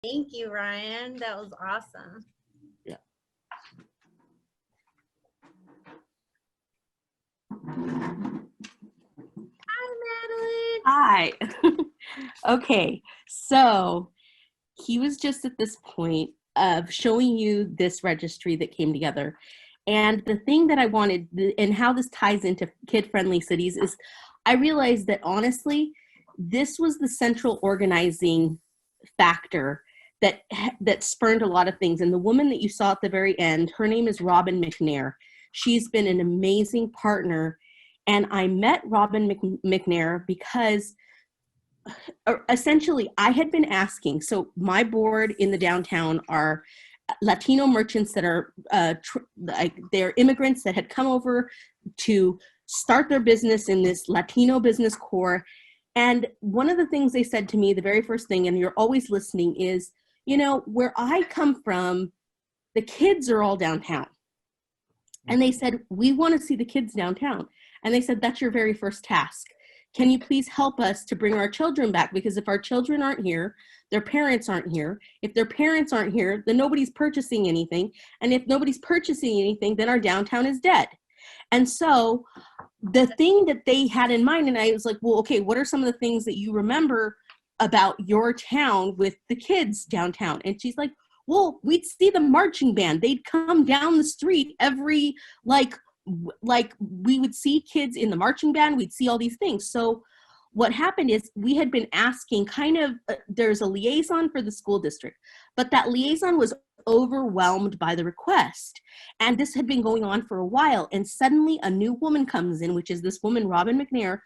Thank you, Ryan. That was awesome. Yeah. Hi, Hi. Madeleine. Okay, so he was just at this point of showing you this registry that came together. And the thing that I wanted, and how this ties into kid-friendly cities, is I realized that honestly, this was the central organizing factor that spurned a lot of things. And the woman that you saw at the very end, her name is Robin McNair. She's been an amazing partner. And I met Robin McNair because essentially I had been asking, so my board in the downtown are Latino merchants that are they're immigrants that had come over to start their business in this Latino business core. And one of the things they said to me, the very first thing, and you're always listening, is, you know, where I come from, the kids are all downtown. And they said, we want to see the kids downtown. And they said, that's your very first task. Can you please help us to bring our children back? Because if our children aren't here, their parents aren't here. If their parents aren't here, then nobody's purchasing anything. And if nobody's purchasing anything, then our downtown is dead. And so the thing that they had in mind, and I was like, well, okay, what are some of the things that you remember about your town with the kids downtown? And she's like, well, we'd see the marching band. They'd come down the street every, like we would see kids in the marching band. We'd see all these things. So what happened is we had been asking kind of, there's a liaison for the school district, but that liaison was overwhelmed by the request. And this had been going on for a while. And suddenly a new woman comes in, which is this woman, Robin McNair,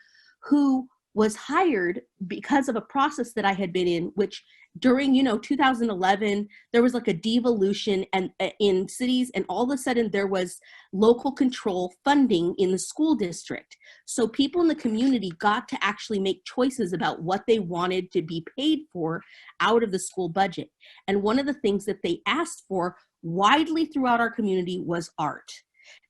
who was hired because of a process that I had been in, which during, 2011, there was like a devolution and in cities, and all of a sudden there was local control funding in the school district. So people in the community got to actually make choices about what they wanted to be paid for out of the school budget. And one of the things that they asked for widely throughout our community was art.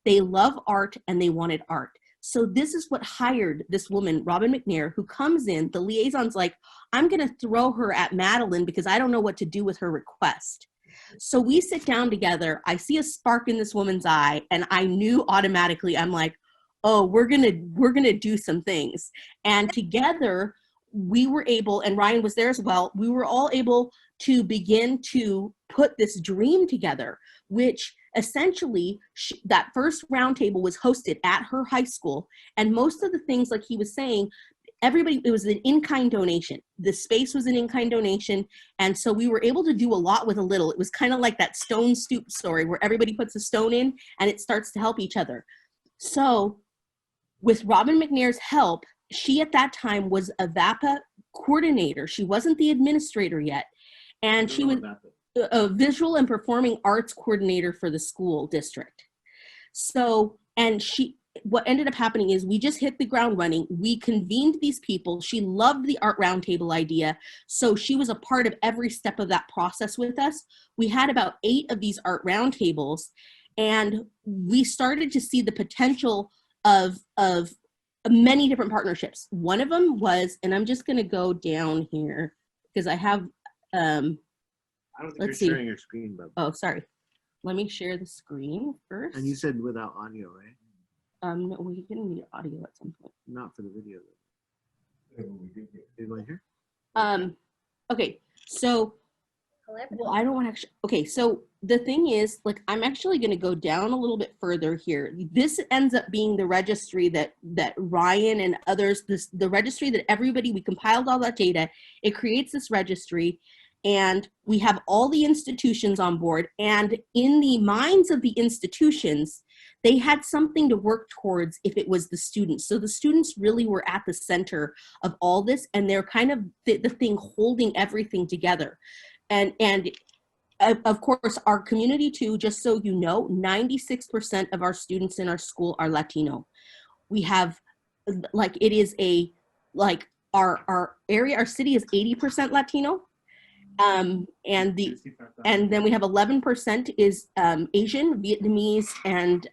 They love art and they wanted art. So this is what hired this woman, Robin McNair, who comes in. The liaison's like, I'm going to throw her at Madeleine because I don't know what to do with her request. So we sit down together. I see a spark in this woman's eye, and I knew automatically, I'm like, oh, we're going to do some things. And together we were able, and Ryan was there as well, we were all able to begin to put this dream together, which essentially that first roundtable was hosted at her high school. And most of the things, like he was saying, everybody, it was an in-kind donation. The space was an in-kind donation. And so we were able to do a lot with a little. It was kind of like that stone stoop story where everybody puts a stone in and it starts to help each other. So with Robin McNair's help, she at that time was a VAPA coordinator. She wasn't the administrator yet. And she was a visual and performing arts coordinator for the school district. So, and what ended up happening is we just hit the ground running. We convened these people. She loved the art roundtable idea. So she was a part of every step of that process with us. We had about 8 of these art roundtables, and we started to see the potential of many different partnerships. One of them was, and I'm just going to go down here because I have, I don't think you're sharing your screen, Bob. Oh, sorry. Let me share the screen first. And you said without audio, right? No, we didn't need audio at some point. Not for the video. Did I hear? Okay, so, well, I don't want to actually, okay, so the thing is, like, I'm actually going to go down a little bit further here. This ends up being the registry that Ryan and others, the registry that everybody, we compiled all that data. It creates this registry. And we have all the institutions on board, and in the minds of the institutions, they had something to work towards if it was the students. So the students really were at the center of all this, and they're kind of the thing holding everything together. And of course, our community too, just so you know, 96% of our students in our school are Latino. We have, like, it is our area, our city is 80% Latino. And then we have 11% is Asian, Vietnamese, and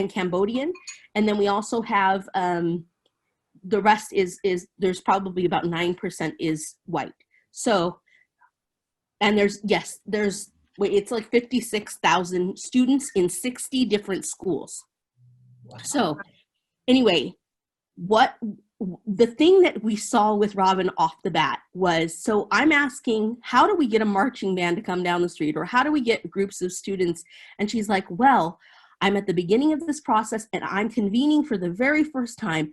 Cambodian, and then we also have the rest is there's probably about 9% is white. So And it's like 56,000 students in 60 different schools. So anyway, the thing that we saw with Robin off the bat was, so I'm asking, how do we get a marching band to come down the street, or how do we get groups of students? And she's like, well, I'm at the beginning of this process and I'm convening for the very first time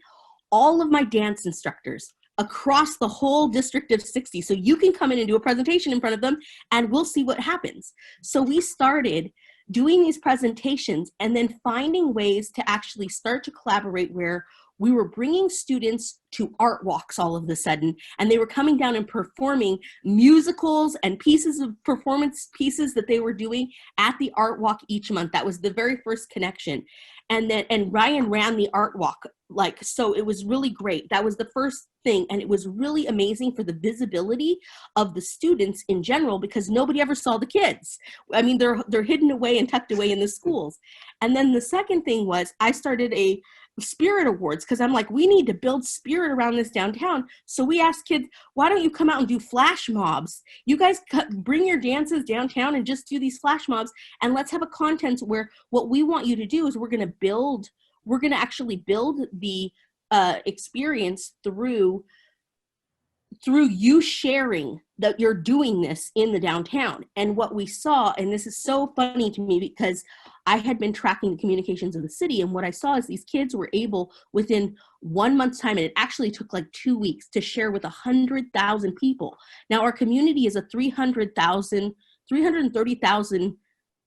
all of my dance instructors across the whole district of 60. So you can come in and do a presentation in front of them and we'll see what happens. So we started doing these presentations and then finding ways to actually start to collaborate, where we were bringing students to art walks all of a sudden, and they were coming down and performing musicals and pieces of performance pieces that they were doing at the art walk each month. That was the very first connection. And Ryan ran the art walk, so it was really great. That was the first thing. And it was really amazing for the visibility of the students in general, because nobody ever saw the kids. I mean, they're hidden away and tucked away in the schools. And then the second thing was, I started a spirit awards, because I'm like, we need to build spirit around this downtown. So we asked kids, why don't you come out and do flash mobs? You guys bring your dances downtown and just do these flash mobs, and let's have a content where what we want you to do is we're going to actually build the experience through you sharing that you're doing this in the downtown. And what we saw, and this is so funny to me because I had been tracking the communications of the city, and what I saw is these kids were able, within 1 month's time, and it actually took like 2 weeks, to share with 100,000 people. Now our community is a 330,000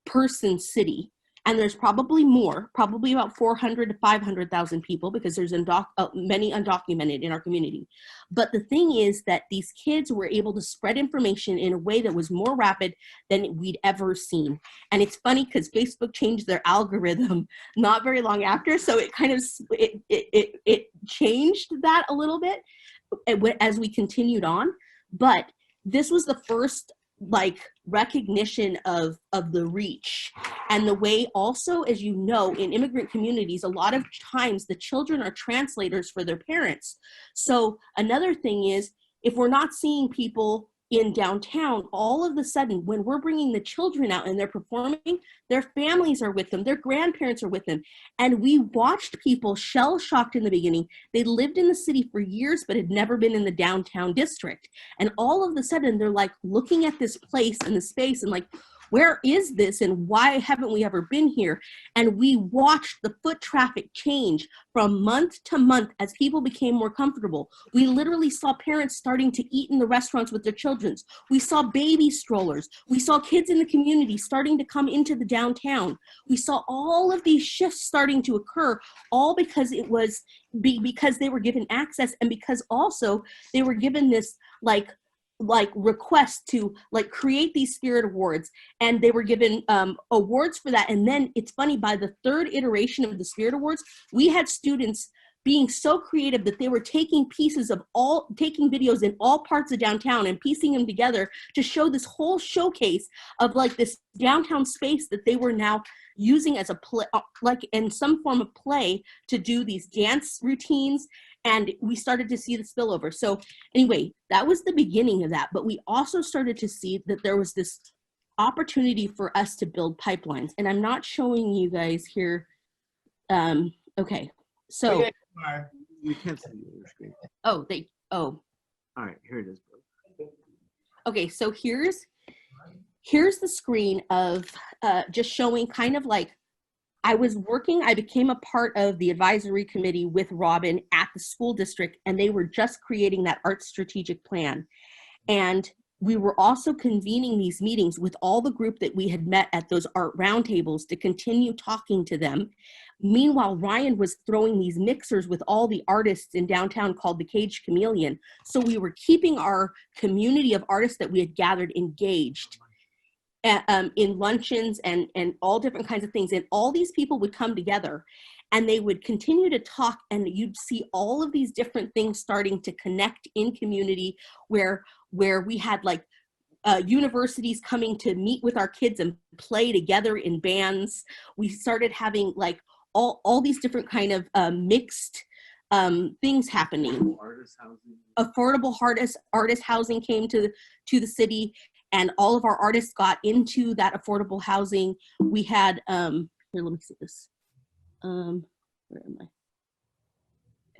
person city. And there's probably more, probably about 400 to 500,000 people, because there's many undocumented in our community. But the thing is that these kids were able to spread information in a way that was more rapid than we'd ever seen. And it's funny because Facebook changed their algorithm not very long after, so it kind of it changed that a little bit as we continued on. But this was the first recognition of the reach, and the way also, as you know, in immigrant communities, a lot of times the children are translators for their parents. So another thing is, if we're not seeing people in downtown, all of a sudden, when we're bringing the children out and they're performing, their families are with them, their grandparents are with them. And we watched people shell-shocked in the beginning. They lived in the city for years, but had never been in the downtown district. And all of a sudden, they're like looking at this place and the space and like, where is this and why haven't we ever been here? And we watched the foot traffic change from month to month as people became more comfortable. We literally saw parents starting to eat in the restaurants with their children. We saw baby strollers. We saw kids in the community starting to come into the downtown. We saw all of these shifts starting to occur, all because it was because they were given access, and because also they were given this request to create these spirit awards, and they were given awards for that. And then it's funny, by the third iteration of the spirit awards, we had students being so creative that they were taking videos in all parts of downtown and piecing them together to show this whole showcase of this downtown space that they were now using as a play, in some form of play, to do these dance routines. And we started to see the spillover. So anyway, that was the beginning of that. But we also started to see that there was this opportunity for us to build pipelines. And I'm not showing you guys here. Okay, so. You can't see your screen. Oh. All right, here it is. Okay, so here's the screen of just showing kind of I became a part of the advisory committee with Robin at the school district, and they were just creating that art strategic plan. And we were also convening these meetings with all the group that we had met at those art roundtables to continue talking to them. Meanwhile, Ryan was throwing these mixers with all the artists in downtown called the Caged Chameleon. So we were keeping our community of artists that we had gathered engaged in luncheons and all different kinds of things. And all these people would come together and they would continue to talk, and you'd see all of these different things starting to connect in community, where we had universities coming to meet with our kids and play together in bands. We started having all these different kind of mixed things happening. Artist housing. Affordable artist housing came to the city. and all of our artists got into that affordable housing. We had, here, let me see this. Where am I?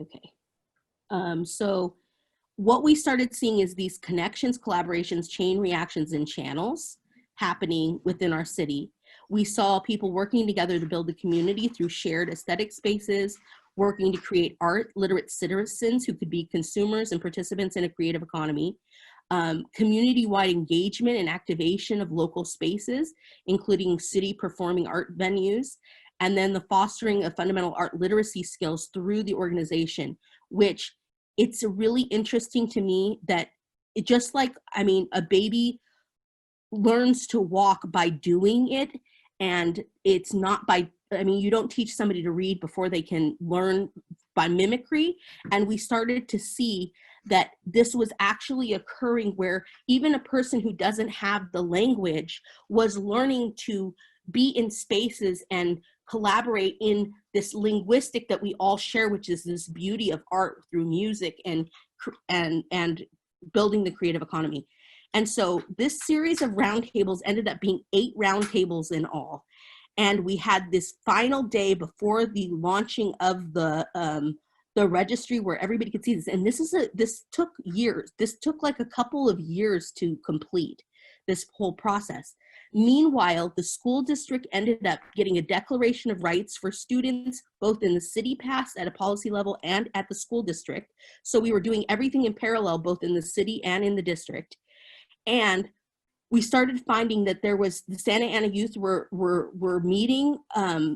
Okay. So what we started seeing is these connections, collaborations, chain reactions, and channels happening within our city. We saw people working together to build the community through shared aesthetic spaces, working to create art literate citizens who could be consumers and participants in a creative economy, community-wide engagement and activation of local spaces, including city performing art venues, and then the fostering of fundamental art literacy skills through the organization, which it's really interesting to me that it just like, I mean, a baby learns to walk by doing it, and it's not by, I mean, you don't teach somebody to read before they can learn by mimicry. And we started to see that this was actually occurring where even a person who doesn't have the language was learning to be in spaces and collaborate in this linguistic that we all share, which is this beauty of art through music and building the creative economy. And so this series of roundtables ended up being 8 roundtables in all. And we had this final day before the launching of the registry where everybody could see this. And this took years. This took like a couple of years to complete this whole process. Meanwhile, the school district ended up getting a declaration of rights for students, both in the city passed at a policy level and at the school district. So we were doing everything in parallel, both in the city and in the district. And we started finding that there was, the Santa Ana youth were meeting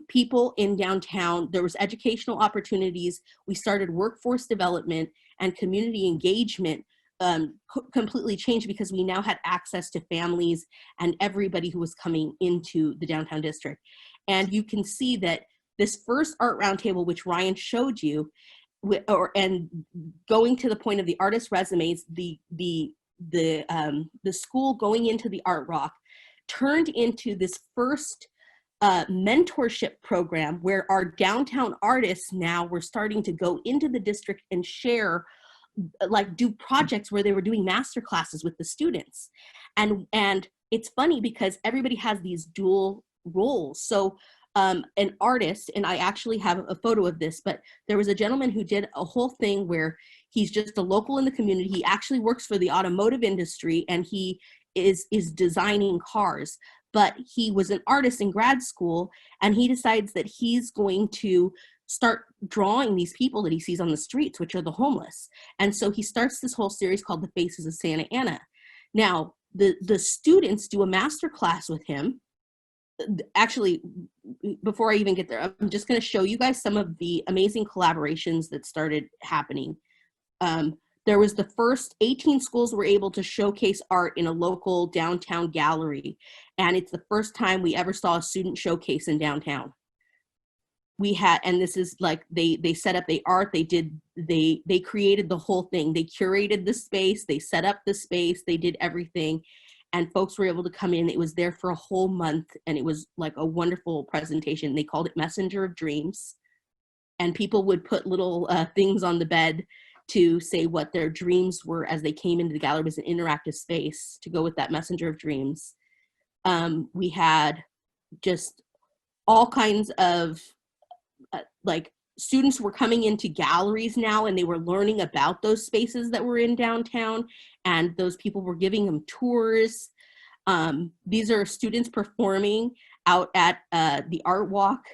people in downtown. There was educational opportunities. We started workforce development, and community engagement completely changed because we now had access to families and everybody who was coming into the downtown district. And you can see that this first art roundtable, which Ryan showed you, and going to the point of the artist resumes, the school going into the Art Rock turned into this first mentorship program where our downtown artists now were starting to go into the district and share, like do projects where they were doing master classes with the students. And it's funny because everybody has these dual roles. So an artist, and I actually have a photo of this, but there was a gentleman who did a whole thing where he's just a local in the community. He actually works for the automotive industry, and he is designing cars, but he was an artist in grad school, and he decides that he's going to start drawing these people that he sees on the streets, which are the homeless. And so he starts this whole series called The Faces of Santa Ana. Now, the students do a master class with him. Actually, before I even get there, I'm just going to show you guys some of the amazing collaborations that started happening. There was the first 18 schools were able to showcase art in a local downtown gallery. And it's the first time we ever saw a student showcase in downtown. We had, and this is like, they set up the art, they created the whole thing. They curated the space, they set up the space, they did everything. And folks were able to come in. It was there for a whole month, and it was like a wonderful presentation. They called it Messenger of Dreams. And people would put little things on the bed to say what their dreams were as they came into the gallery. It was an interactive space to go with that Messenger of Dreams. We had just all kinds of, like, students were coming into galleries now, and they were learning about those spaces that were in downtown, and those people were giving them tours. These are students performing out at the Art Walk,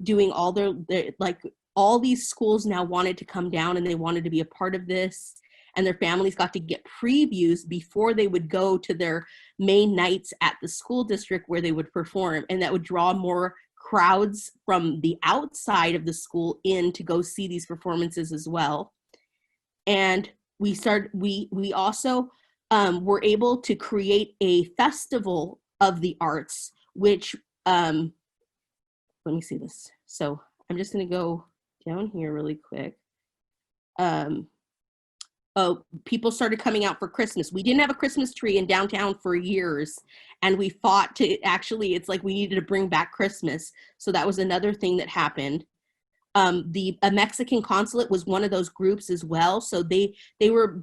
doing all their like, all these schools now wanted to come down and they wanted to be a part of this, and their families got to get previews before they would go to their main nights at the school district where they would perform, and that would draw more crowds from the outside of the school in to go see these performances as well. And we also were able to create a festival of the arts, which, let me see this. So I'm just gonna go down here really quick. People started coming out for Christmas. We didn't have a Christmas tree in downtown for years, and we fought to actually, it's like we needed to bring back Christmas. So that was another thing that happened. A Mexican consulate was one of those groups as well. So they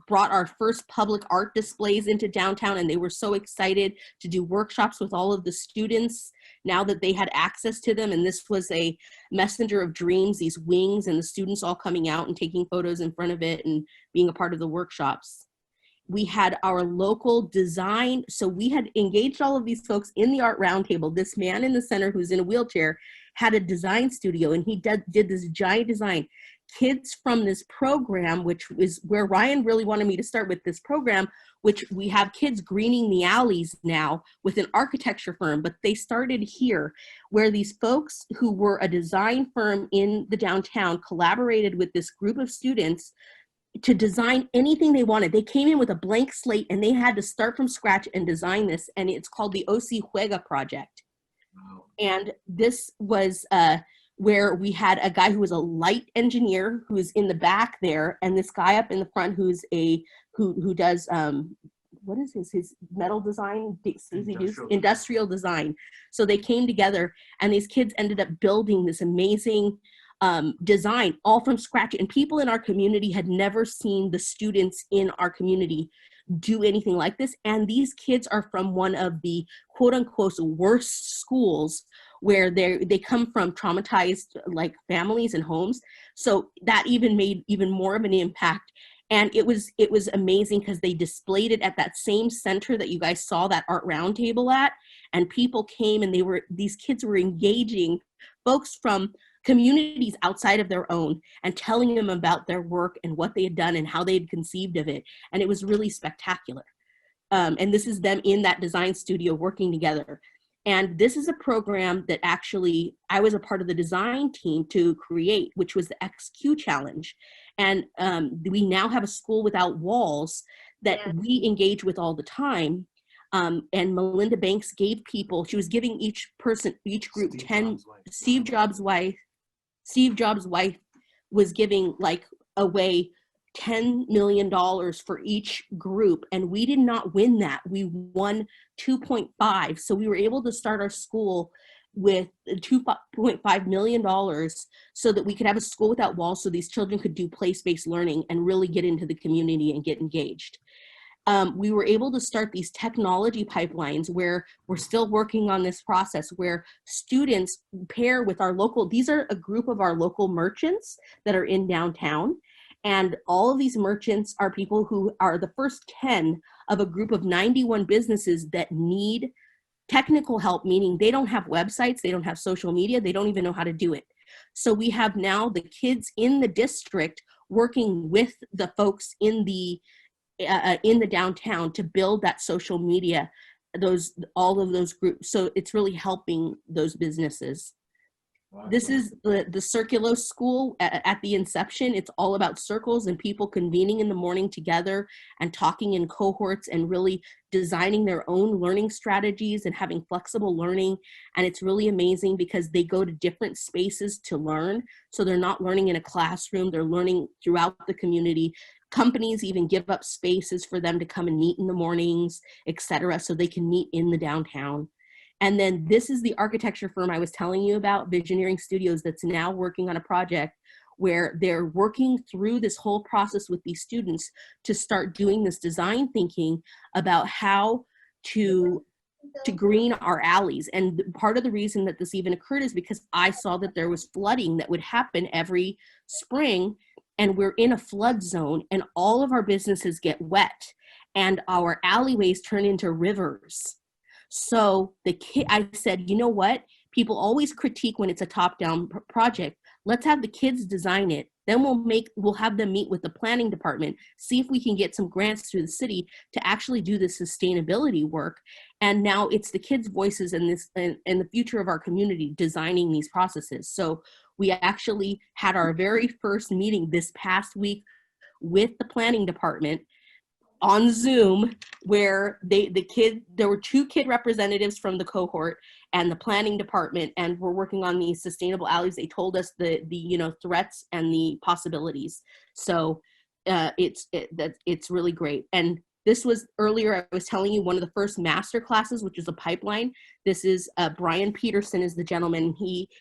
brought our first public art displays into downtown, and they were so excited to do workshops with all of the students now that they had access to them. And this was a messenger of dreams, these wings, and the students all coming out and taking photos in front of it and being a part of the workshops. We had our local design. So we had engaged all of these folks in the art roundtable. This man in the center who's in a wheelchair had a design studio, and he did this giant design. Kids from this program, which is where Ryan really wanted me to start with this program, which we have kids greening the alleys now with an architecture firm, but they started here where these folks who were a design firm in the downtown collaborated with this group of students to design anything they wanted. They came in with a blank slate and they had to start from scratch and design this, and it's called the OC Juega project. Wow. And this was where we had a guy who was a light engineer who's in the back there, and this guy up in the front who's who does what is his metal design, industrial design. So they came together, and these kids ended up building this amazing design all from scratch. And people in our community had never seen the students in our community do anything like this. And these kids are from one of the quote unquote worst schools where they come from traumatized like families and homes. So that even made even more of an impact. And it was amazing because they displayed it at that same center that you guys saw that art roundtable at, and people came and these kids were engaging folks from communities outside of their own and telling them about their work and what they had done and how they had conceived of it. And it was really spectacular. And this is them in that design studio working together. And this is a program that actually I was a part of the design team to create, which was the XQ Challenge. And we now have a school without walls that we engage with all the time. And Melinda Banks gave people, she was giving each group 10, Steve Jobs' wife was giving like away $10 million for each group. And we did not win that. We won 2.5. So we were able to start our school with $2.5 million so that we could have a school without walls so these children could do place-based learning and really get into the community and get engaged. We were able to start these technology pipelines where we're still working on this process where students pair with our local, these are a group of our local merchants that are in downtown. And all of these merchants are people who are the first 10 of a group of 91 businesses that need technical help, meaning they don't have websites, they don't have social media, they don't even know how to do it. So we have now the kids in the district working with the folks in the downtown to build that social media, all of those groups. So it's really helping those businesses. Wow. This is the Circulos school at the inception. It's all about circles and people convening in the morning together and talking in cohorts and really designing their own learning strategies and having flexible learning. And it's really amazing because they go to different spaces to learn. So they're not learning in a classroom, they're learning throughout the community. Companies even give up spaces for them to come and meet in the mornings, etc., so they can meet in the downtown. And then this is the architecture firm I was telling you about, Visioneering Studios, that's now working on a project where they're working through this whole process with these students to start doing this design thinking about how to green our alleys. And part of the reason that this even occurred is because I saw that there was flooding that would happen every spring, and we're in a flood zone and all of our businesses get wet and our alleyways turn into rivers. So I said, you know what? People always critique when it's a top-down project. Let's have the kids design it. Then we'll have them meet with the planning department, see if we can get some grants through the city to actually do the sustainability work. And now it's the kids' voices and the future of our community designing these processes. So we actually had our very first meeting this past week with the planning department on Zoom, where there were 2 kid representatives from the cohort and the planning department, and we're working on these sustainable alleys. They told us the threats and the possibilities. So it's really great. And This was earlier, I was telling you, one of the first master classes, which is a pipeline. This is Brian Peterson is the gentleman.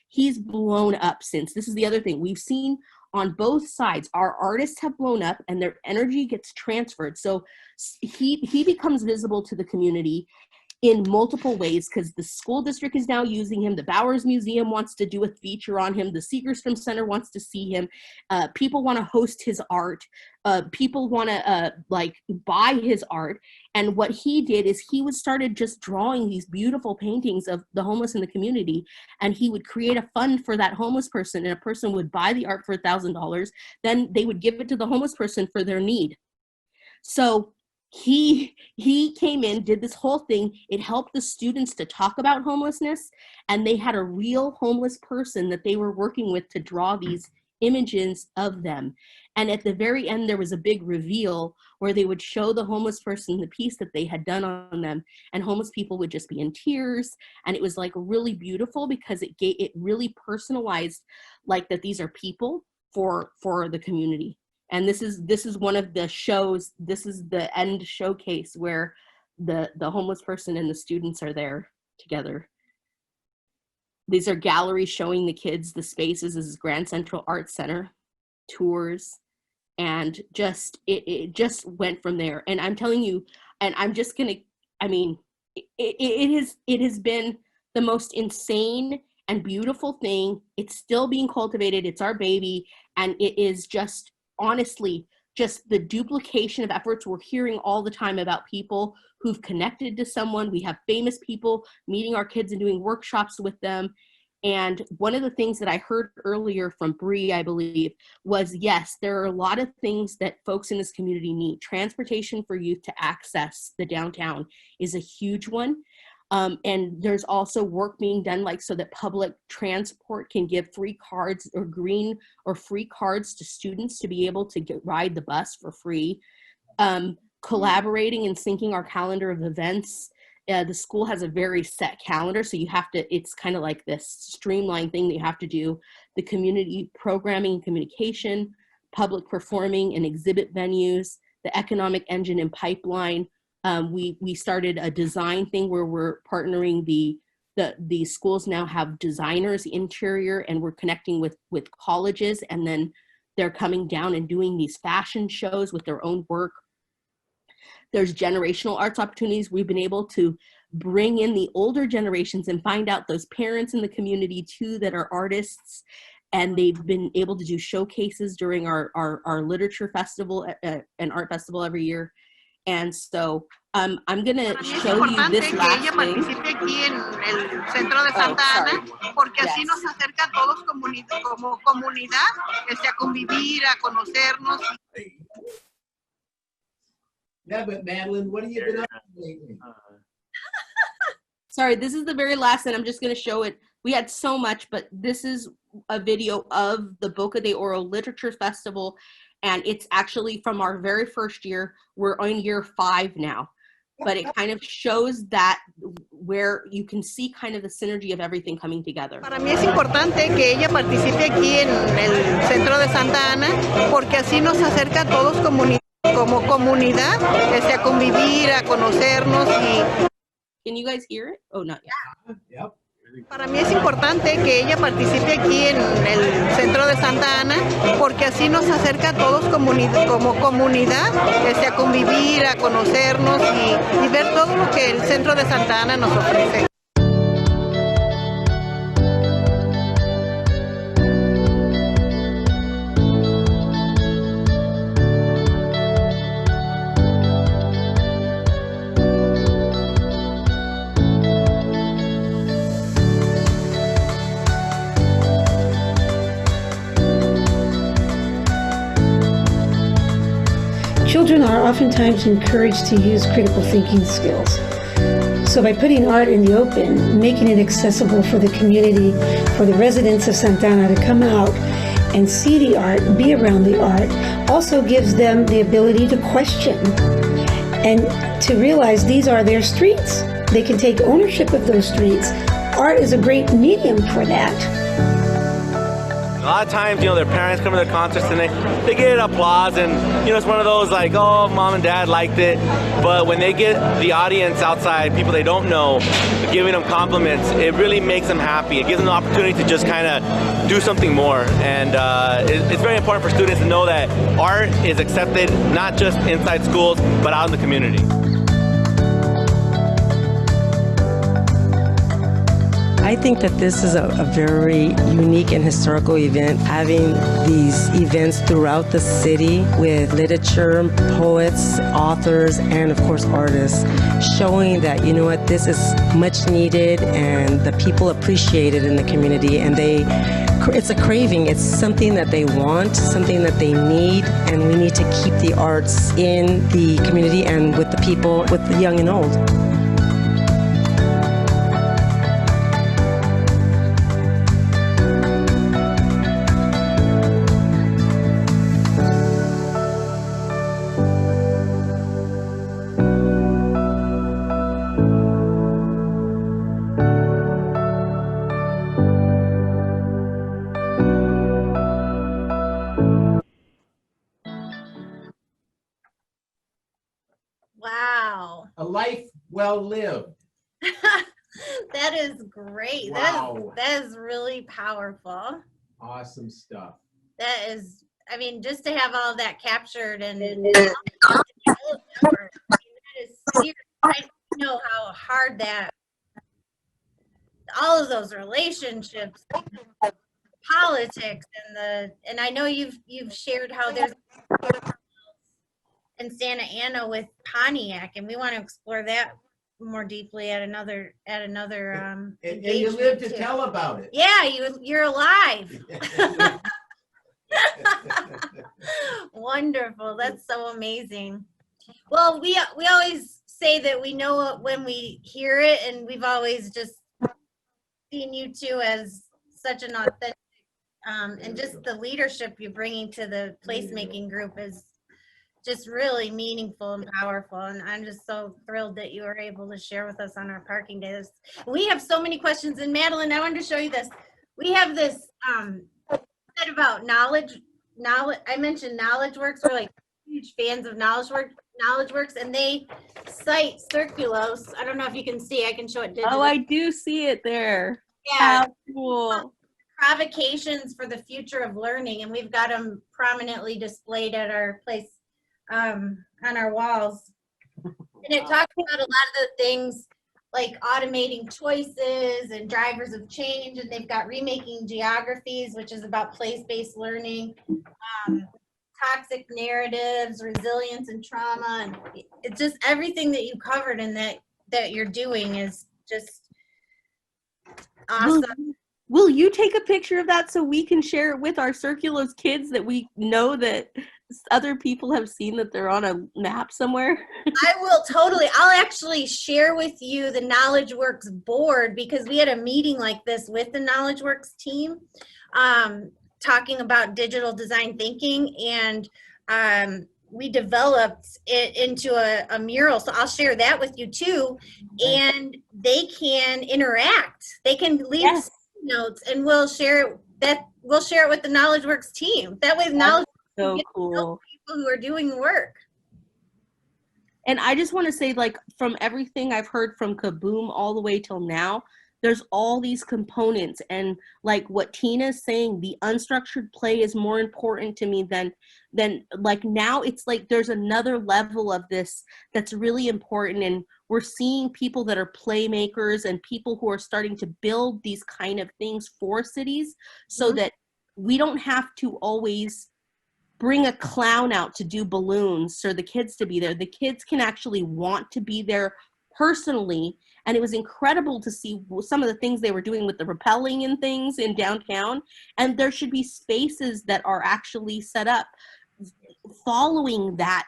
He's blown up since. This is the other thing. We've seen on both sides, our artists have blown up and their energy gets transferred. So he becomes visible to the community in multiple ways, because the school district is now using him. The Bowers Museum wants to do a feature on him. The Segerstrom Center wants to see him. People want to host his art. People want to like buy his art. And what he did is he started just drawing these beautiful paintings of the homeless in the community, and he would create a fund for that homeless person, and a person would buy the art for $1,000. Then they would give it to the homeless person for their need. So he came in, did this whole thing. It helped the students to talk about homelessness, and they had a real homeless person that they were working with to draw these images of them. And at the very end, there was a big reveal where they would show the homeless person the piece that they had done on them, and homeless people would just be in tears. And it was like really beautiful, because it really personalized, like, that these are people for the community. And this is one of the shows. This is the end showcase where the homeless person and the students are there together. These are galleries showing the kids the spaces. This is Grand Central Arts Center, tours, and just it just went from there. And I'm telling you, and I'm just gonna, I mean, it has been the most insane and beautiful thing. It's still being cultivated. It's our baby, and it is just, honestly, just the duplication of efforts. We're hearing all the time about people who've connected to someone. We have famous people meeting our kids and doing workshops with them. And one of the things that I heard earlier from Bree, I believe, was, yes, there are a lot of things that folks in this community need. Transportation for youth to access the downtown is a huge one. And there's also work being done, like, so that public transport can give free cards or green or free cards to students to be able to ride the bus for free. Collaborating and syncing our calendar of events. The school has a very set calendar, so you have to, it's kind of like this streamlined thing that you have to do. The community programming and communication, public performing and exhibit venues, the economic engine and pipeline. We started a design thing where we're partnering the schools now have designers interior, and we're connecting with colleges, and then they're coming down and doing these fashion shows with their own work. There's generational arts opportunities. We've been able to bring in the older generations and find out those parents in the community too that are artists, and they've been able to do showcases during our literature festival and art festival every year. And so I'm going to show you this last thing. Participe aquí en el centro de Santa Ana, porque así nos acerca a todos como comunidad, a convivir, a conocernos. Yeah, but Madeleine, what have you been up to lately? Sorry, this is the very last, and I'm just going to show it. We had so much, but this is a video of the Boca de Oro Literature Festival, and it's actually from our very first year. We're on year 5 now, but it kind of shows that where you can see kind of the synergy of everything coming together. Para mí es importante que ella participe aquí en el centro de Santa Ana, porque así nos acerca a todos como comunidad, a convivir, a conocernos y... Can you guys hear it? Oh, not yet. Yep. Para mí es importante que ella participe aquí en el centro de Santa Ana, porque así nos acerca a todos como comunidad, a convivir, a conocernos y ver todo lo que el centro de Santa Ana nos ofrece. Children are oftentimes encouraged to use critical thinking skills. So by putting art in the open, making it accessible for the community, for the residents of Santa Ana to come out and see the art, be around the art, also gives them the ability to question and to realize these are their streets. They can take ownership of those streets. Art is a great medium for that. A lot of times, you know, their parents come to their concerts and they get applause, and, you know, it's one of those like, oh, mom and dad liked it. But when they get the audience outside, people they don't know, giving them compliments, it really makes them happy. It gives them the opportunity to just kind of do something more. And it's very important for students to know that art is accepted not just inside schools, but out in the community. I think that this is a very unique and historical event, having these events throughout the city with literature, poets, authors, and of course artists, showing that, you know what, this is much needed and the people appreciate it in the community, and it's a craving. It's something that they want, something that they need, and we need to keep the arts in the community and with the people, with the young and old. Wow. A life well lived. That is great. Wow. That is really powerful. Awesome stuff. That is, I mean, just to have all of that captured and that is serious. I know how hard that, all of those relationships, politics, and I know you've shared how there's in Santa Ana with Pontiac, and we want to explore that more deeply at another And you live to tell about it. Yeah, you're alive. Wonderful. That's so amazing. Well, we always say that we know it when we hear it, and we've always just seen you two as such an authentic and just the leadership you're bringing to the placemaking group is just really meaningful and powerful, and I'm just so thrilled that you were able to share with us on our parking days. We have so many questions, and Madeleine, I wanted to show you this. We have this said about knowledge. I mentioned KnowledgeWorks. We're like huge fans of KnowledgeWorks, and they cite Circulos. I don't know if you can see. I can show it digitally. Oh, I do see it there. Yeah. How cool. Provocations for the future of learning, and we've got them prominently displayed at our place on our walls. And it talks about a lot of the things like automating choices and drivers of change, and they've got remaking geographies, which is about place-based learning, toxic narratives, resilience and trauma, and it's just everything that you covered and that you're doing is just awesome. Will you take a picture of that so we can share it with our Circulos kids that we know that other people have seen that they're on a map somewhere? I will totally. I'll actually share with you the KnowledgeWorks board, because we had a meeting like this with the KnowledgeWorks team talking about digital design thinking, and we developed it into a mural. So I'll share that with you too. And they can interact. They can leave notes, and we'll share it with the KnowledgeWorks team. That way knowledge so cool. People who are doing the work. And I just want to say, like, from everything I've heard from Kaboom all the way till now, there's all these components, and like what Tina's saying, the unstructured play is more important to me than like, now it's like there's another level of this that's really important, and we're seeing people that are playmakers and people who are starting to build these kind of things for cities, so that we don't have to always bring a clown out to do balloons for the kids to be there. The kids can actually want to be there personally. And it was incredible to see some of the things they were doing with the rappelling and things in downtown. And there should be spaces that are actually set up following that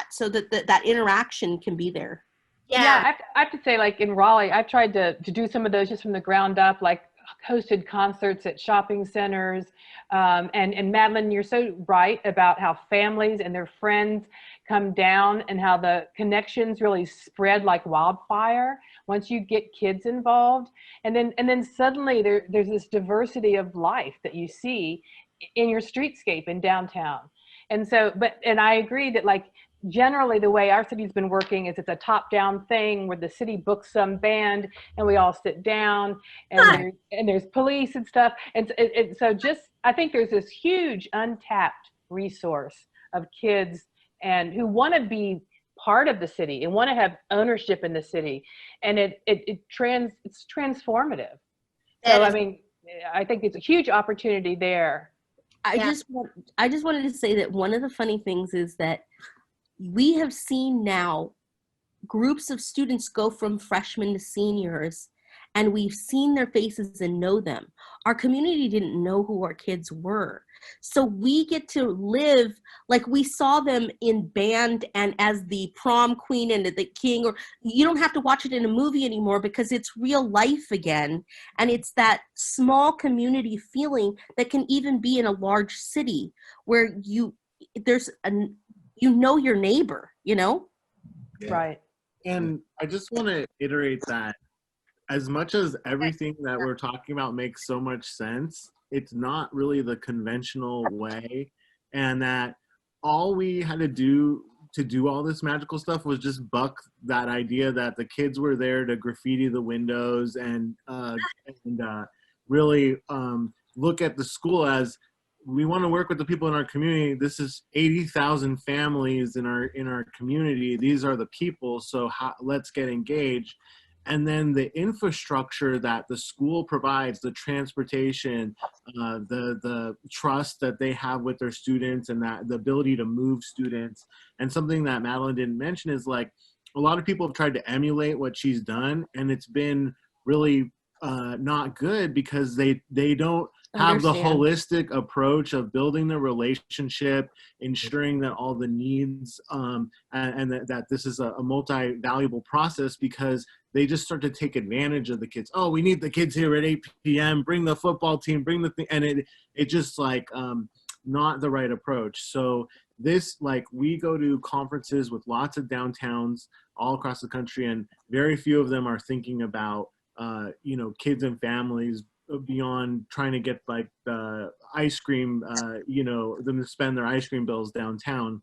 so that that interaction can be there. Yeah, I have to say, like in Raleigh, I've tried to do some of those just from the ground up, like hosted concerts at shopping centers. And Madeleine, you're so right about how families and their friends come down and how the connections really spread like wildfire once you get kids involved, and then suddenly there's this diversity of life that you see in your streetscape in downtown. And so, and I agree that like generally the way our city's been working is it's a top-down thing where the city books some band and we all sit down and there's police and stuff. And so just, I think there's this huge untapped resource of kids and who want to be part of the city and want to have ownership in the city. And it's transformative. So, I mean, I think it's a huge opportunity there. I just wanted to say that one of the funny things is that we have seen now groups of students go from freshmen to seniors, and we've seen their faces and know them. Our community didn't know who our kids were. So we get to live, like we saw them in band and as the prom queen and the king, or you don't have to watch it in a movie anymore because it's real life again. And it's that small community feeling that can even be in a large city where you know your neighbor, you know? Yeah. Right. And I just want to iterate that as much as everything that we're talking about makes so much sense, it's not really the conventional way. And that all we had to do all this magical stuff was just buck that idea that the kids were there to graffiti the windows and really look at the school as, we want to work with the people in our community. This is 80,000 families in our community. These are the people. So let's get engaged. And then the infrastructure that the school provides, the transportation, the trust that they have with their students, and that the ability to move students. And something that Madeleine didn't mention is like a lot of people have tried to emulate what she's done, and it's been really not good because they don't have the holistic approach of building the relationship, ensuring that all the needs and that this is a multi-valuable process, because they just start to take advantage of the kids. Oh, we need the kids here at 8 p.m. Bring the football team, bring the thing. And it just like not the right approach. So this, like, we go to conferences with lots of downtowns all across the country, and very few of them are thinking about kids and families beyond trying to get like the ice cream, them to spend their ice cream bills downtown.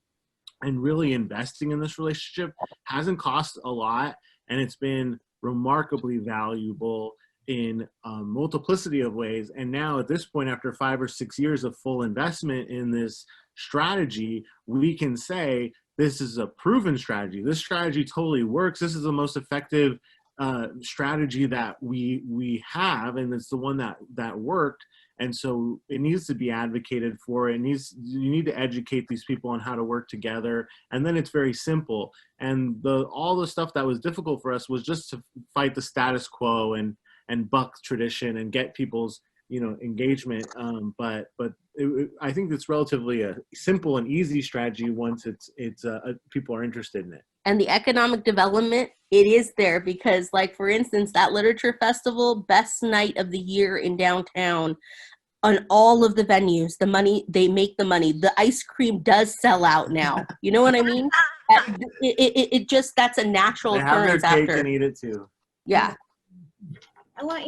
And really investing in this relationship hasn't cost a lot, and it's been remarkably valuable in a multiplicity of ways. And now at this point, after 5 or 6 years of full investment in this strategy, we can say this is a proven strategy. This strategy totally works. This is the most effective strategy that we have, and it's the one that worked. And so it needs to be advocated for. You need to educate these people on how to work together, and then it's very simple. And all the stuff that was difficult for us was just to fight the status quo and buck tradition and get people's engagement. But I think it's relatively a simple and easy strategy once it's people are interested in it. And the economic development, it is there because, like, for instance, that literature festival, best night of the year in downtown, on all of the venues, they make the money. The ice cream does sell out now. You know what I mean? It just, that's a natural occurrence after. They have their cake after. and eat it too. Yeah. I want